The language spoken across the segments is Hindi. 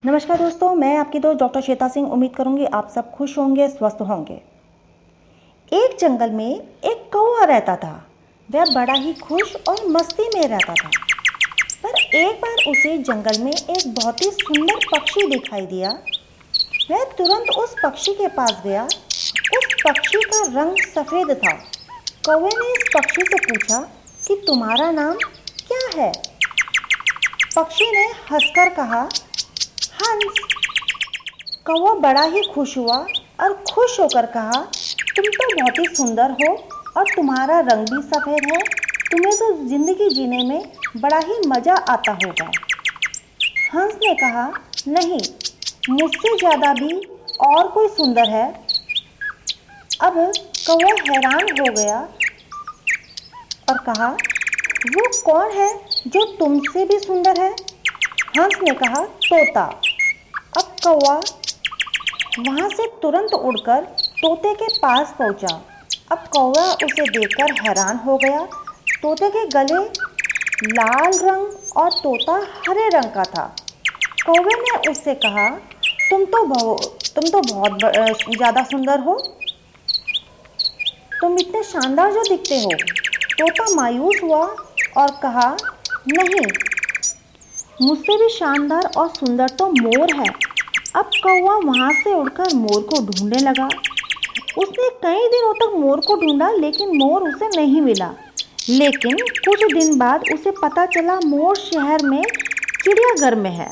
नमस्कार दोस्तों, मैं आपकी दोस्त डॉक्टर श्वेता सिंह। उम्मीद करूंगी आप सब खुश होंगे, स्वस्थ होंगे। एक जंगल में एक कौवा रहता था। वह बड़ा ही खुश और मस्ती में रहता था। पर एक बार उसे जंगल में एक बहुत ही सुंदर पक्षी दिखाई दिया। वह तुरंत उस पक्षी के पास गया। उस पक्षी का रंग सफेद था। कौवे ने इस पक्षी से पूछा कि तुम्हारा नाम क्या है? पक्षी ने हंसकर कहा, हंस। कौवा बड़ा ही खुश हुआ और खुश होकर कहा, तुम तो बहुत ही सुंदर हो और तुम्हारा रंग भी सफेद है। तुम्हें तो जिंदगी जीने में बड़ा ही मजा आता होगा। हंस ने कहा, नहीं, मुझसे ज्यादा भी और कोई सुंदर है। अब कौवा हैरान हो गया और कहा, वो कौन है जो तुमसे भी सुंदर है? हंस ने कहा, तोता। अब कौवा वहां से तुरंत उड़कर तोते के पास पहुंचा। अब कौवा उसे देखकर हैरान हो गया। तोते के गले लाल रंग और तोता हरे रंग का था। कौवे ने उससे कहा, तुम तो बहुत ज़्यादा सुंदर हो। तुम इतने शानदार जो दिखते हो। तोता मायूस हुआ और कहा, नहीं, मुझसे भी शानदार और सुंदर तो मोर है। अब कौवा वहां से उड़कर मोर को ढूंढने लगा। उसने कई दिनों तक मोर को ढूंढा, लेकिन मोर उसे नहीं मिला। लेकिन कुछ दिन बाद उसे पता चला मोर शहर में चिड़ियाघर में है।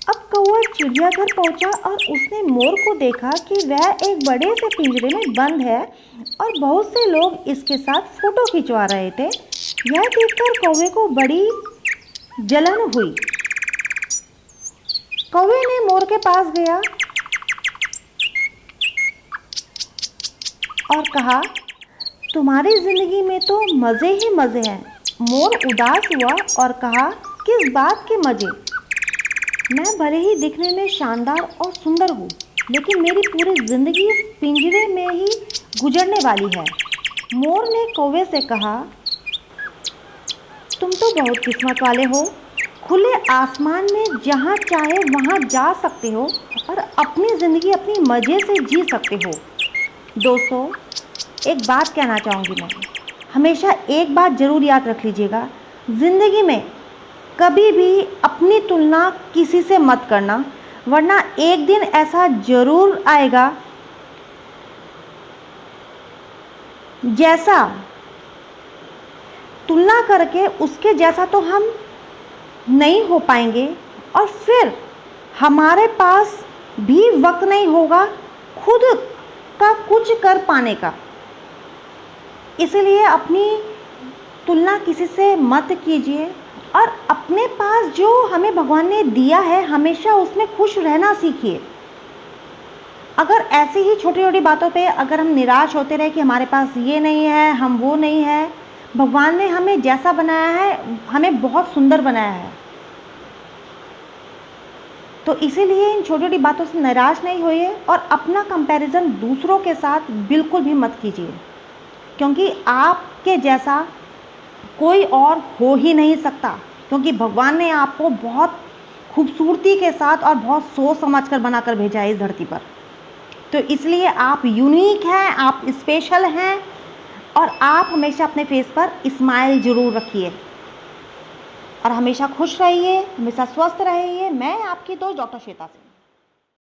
अब कौवा चिड़ियाघर पहुंचा और उसने मोर को देखा कि वह एक बड़े से पिंजरे में बंद है और बहुत से लोग इसके साथ फोटो खिंचवा रहे थे। यह देखकर कौवे को बड़ी जलन हुई। कौवे ने मोर के पास गया और कहा, तुम्हारी जिंदगी में तो मजे ही मजे हैं। मोर उदास हुआ और कहा, किस बात के मजे? मैं भले ही दिखने में शानदार और सुंदर हूँ, लेकिन मेरी पूरी जिंदगी इस पिंजरे में ही गुजरने वाली है। मोर ने कौवे से कहा, तुम तो बहुत किस्मत वाले हो। खुले आसमान में जहाँ चाहे वहाँ जा सकते हो और अपनी ज़िंदगी अपनी मज़े से जी सकते हो। दोस्तों, एक बात कहना चाहूँगी मैं, हमेशा एक बात ज़रूर याद रख लीजिएगा, ज़िंदगी में कभी भी अपनी तुलना किसी से मत करना, वरना एक दिन ऐसा ज़रूर आएगा जैसा तुलना करके उसके जैसा तो हम नहीं हो पाएंगे और फिर हमारे पास भी वक्त नहीं होगा खुद का कुछ कर पाने का। इसलिए अपनी तुलना किसी से मत कीजिए और अपने पास जो हमें भगवान ने दिया है हमेशा उसमें खुश रहना सीखिए। अगर ऐसी ही छोटी छोटी बातों पे अगर हम निराश होते रहे कि हमारे पास ये नहीं है, हम वो नहीं है, भगवान ने हमें जैसा बनाया है हमें बहुत सुंदर बनाया है। तो इसीलिए इन छोटी छोटी बातों से निराश नहीं होइए और अपना कंपैरिजन दूसरों के साथ बिल्कुल भी मत कीजिए, क्योंकि आपके जैसा कोई और हो ही नहीं सकता। क्योंकि भगवान ने आपको बहुत खूबसूरती के साथ और बहुत सोच समझ कर बनाकर भेजा है इस धरती पर। तो इसलिए आप यूनिक हैं, आप स्पेशल हैं और आप हमेशा अपने फेस पर स्माइल ज़रूर रखिए और हमेशा खुश रहिए, हमेशा स्वस्थ रहिए। मैं आपकी दोस्त डॉक्टर श्वेता सिंह।